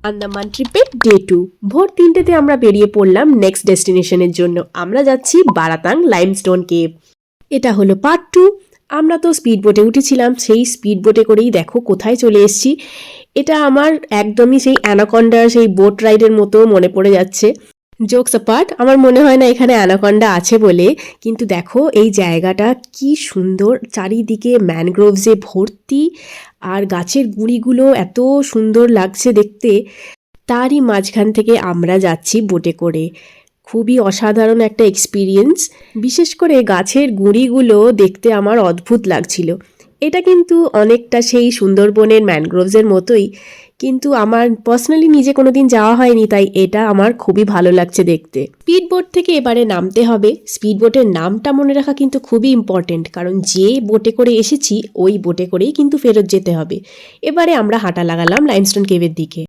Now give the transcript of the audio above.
আন্দামান ট্রিপের ডে 2 ভোর 3টেতে আমরা বেরিয়ে পড়লাম নেক্সট ডেস্টিনেশনের জন্য। আমরা যাচ্ছি বারাতাং লাইমস্টোন কেভ। এটা হলো পার্ট 2। আমরা তো স্পিড বোটে উঠেছিলাম, সেই স্পিড বোটে করেই দেখো কোথায় চলে এসেছি। এটা আমার একদমই সেই অ্যানাকন্ডার সেই বোট রাইডের মতো মনে পড়ে যাচ্ছে। জোকস অ্যাপার্ট, আমার মনে হয় না এখানে অ্যানাকন্ডা আছে বলে, কিন্তু দেখো এই জায়গাটা কি সুন্দর, চারিদিকে ম্যানগ্রোভসে ভর্তি আর গাছের গুঁড়িগুলো এত সুন্দর লাগছে দেখতে। তারই মাঝখান থেকে আমরা যাচ্ছি বোটে করে। খুবই অসাধারণ একটা এক্সপিরিয়েন্স। বিশেষ করে গাছের গুঁড়িগুলো দেখতে আমার অদ্ভুত লাগছিল। এটা কিন্তু অনেকটা সেই সুন্দরবনের ম্যানগ্রোভসের মতোই, কিন্তু আমার পার্সোনালি নিজে কোনোদিন যাওয়া হয়নি, তাই এটা আমার খুবই ভালো লাগছে দেখতে। স্পিড বোট থেকে এবারে নামতে হবে। স্পিড বোটের নামটা মনে রাখা কিন্তু খুবই ইম্পর্টেন্ট, কারণ যে বোটে করে এসেছি ওই বোটে করেই কিন্তু ফেরত যেতে হবে। এবারে আমরা হাঁটা লাগালাম লাইমস্টোন কেভের দিকে।